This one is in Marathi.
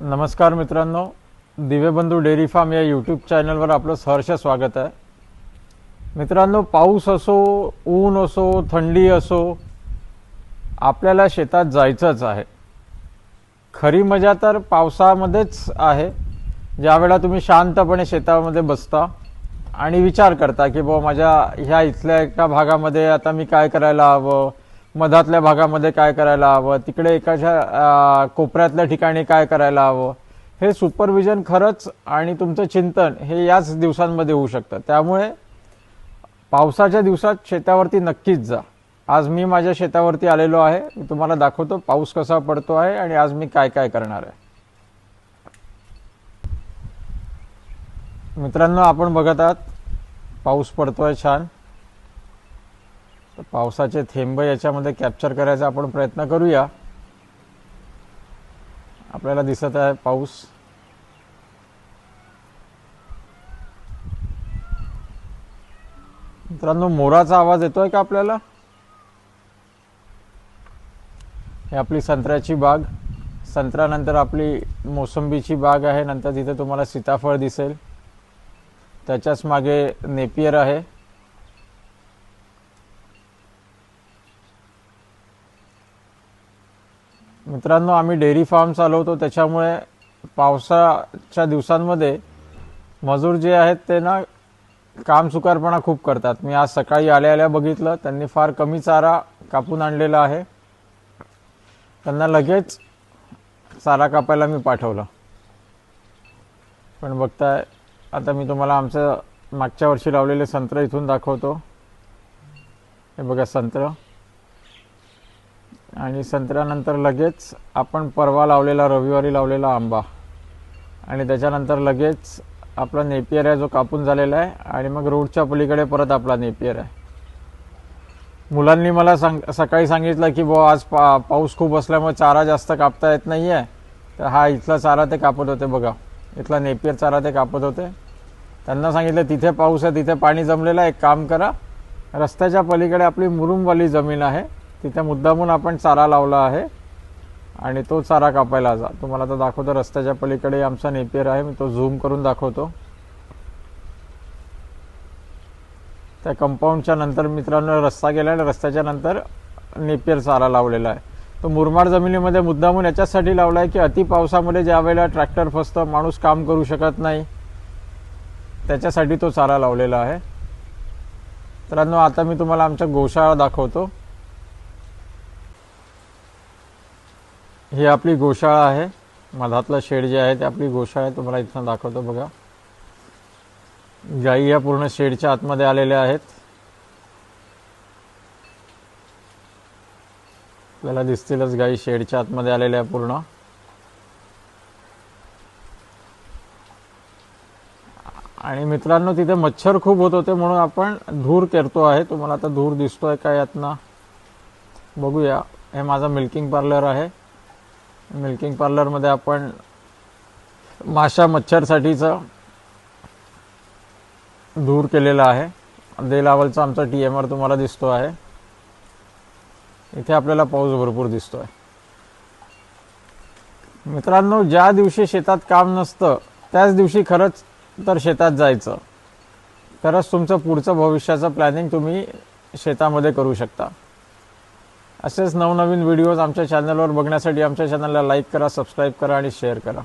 नमस्कार मित्रांनो, दिव्यबंधू डेअरी फार्म या यूट्यूब चॅनलवर आपलं सहर्ष स्वागत आहे. मित्रांनो, पाऊस असो, ऊन असो, थंडी असो, आपल्याला शेतात जायचंच आहे. खरी मजा तर पावसामध्येच आहे, ज्यावेळेला तुम्ही शांतपणे शेतामध्ये बसता आणि विचार करता की बुवा माझ्या ह्या इथल्या एका भागामध्ये आता मी काय करायला हवं, मधातल्या भागामध्ये काय करायला हवं, तिकडे एकाच्या कोपऱ्यातल्या ठिकाणी काय करायला हवं. हे सुपरविजन खरंच आणि तुमचं चिंतन हे याच दिवसांमध्ये होऊ शकतं. त्यामुळे पावसाच्या दिवसात शेतावरती नक्कीच जा. आज मी माझ्या शेतावरती आलेलो आहे. मी तुम्हाला दाखवतो पाऊस कसा पडतो आहे आणि आज मी काय काय करणार आहे. मित्रांनो, आपण बघत आहात पाऊस पडतोय छान. तर पावसाचे थेंब याच्यामध्ये कॅप्चर करायचा आपण प्रयत्न करूया. आपल्याला दिसत आहे पाऊस. मित्रांनो, मोराचा आवाज येतोय का आपल्याला? ही आपली संत्र्याची बाग. संत्र्यानंतर आपली मोसंबीची बाग आहे. नंतर तिथे तुम्हाला सीताफळ दिसेल. त्याच्याच मागे नेपियर आहे. मित्रांनो, आम्ही डेअरी फार्म चालवतो, त्याच्यामुळे पावसाच्या दिवसांमध्ये मजूर जे आहेत ते ना काम चुकारपणा खूप करतात. मी आज सकाळी आल्या बघितलं, त्यांनी फार कमी चारा कापून आणलेला आहे. त्यांना लगेच चारा कापायला मी पाठवलं. पण बघताय, आता मी तुम्हाला आमचं मागच्या वर्षी लावलेले संत्र इथून दाखवतो. हे बघा संत्र. आणि संत्र्यानंतर लगेच आपण परवा लावलेला, रविवारी लावलेला आंबा. आणि त्याच्यानंतर लगेच आपला नेपियर आहे जो कापून झालेला आहे. आणि मग रोडच्या पलीकडे परत आपला नेपियर आहे. मुलांनी मला सकाळी सांगितलं की बुवा आज पाऊस खूप असल्यामुळे चारा जास्त कापता येत नाही आहे. तर हा इथला चारा ते कापत होते. बघा, इथला नेपियर चारा ते कापत होते. त्यांना सांगितलं तिथे पाऊस आहे, तिथे पाणी जमलेलं आहे, एक काम करा, रस्त्याच्या पलीकडे आपली मुरुमवाली जमीन आहे, तिथे मुद्दामून आपण चारा लावला आहे आणि तो चारा कापायला जा. तुम्हाला तर दाखवतो, रस्त्याच्या पलीकडे आमचा नेपियर आहे. मी तो झूम करून दाखवतो. त्या कंपाऊंडच्या नंतर मित्रांनो रस्ता गेला आणि रस्त्याच्या नंतर नेपियर चारा लावलेला आहे. तो मुरमाड जमिनीमध्ये मुद्दामून याच्यासाठी लावला आहे की अति पावसामध्ये ज्या वेळेला ट्रॅक्टर फसतं, माणूस काम करू शकत नाही, त्याच्यासाठी तो चारा लावलेला आहे. मित्रांनो, आता मी तुम्हाला आमच्या गोशाळा दाखवतो. ही आपली गोशाळा आहे. मधातलं शेड जे आहे ते आपली गोशाळा आहे. तुम्हाला इथं दाखवतो. बघा, गायी या पूर्ण शेडच्या आतमध्ये आलेल्या आहेत. आपल्याला दिसतीलच गायी शेडच्या आतमध्ये आलेल्या आहे पूर्ण. आणि मित्रांनो, तिथे मच्छर खूप होत होते म्हणून आपण धूर करतो आहे. तुम्हाला आता धूर दिसतोय का यातनं बघूया. हे माझं मिल्किंग पार्लर आहे. मिल्किंग पार्लरमध्ये आपण माशा मच्छरसाठीचं धूर केलेला आहे. देलावलचा आमचा TMR तुम्हाला दिसतो आहे. इथे आपल्याला पाऊस भरपूर दिसतोय. मित्रांनो, ज्या दिवशी शेतात काम नसतं त्याच दिवशी खरंच तर शेतात जायचं. तरच तुमचं पुढचं भविष्याचं प्लॅनिंग तुम्ही शेतामध्ये करू शकता. असेच नवनवीन व्हिडिओज आमच्या चॅनलवर बघण्यासाठी आमच्या चॅनलला लाईक करा, सबस्क्राईब करा आणि शेअर करा.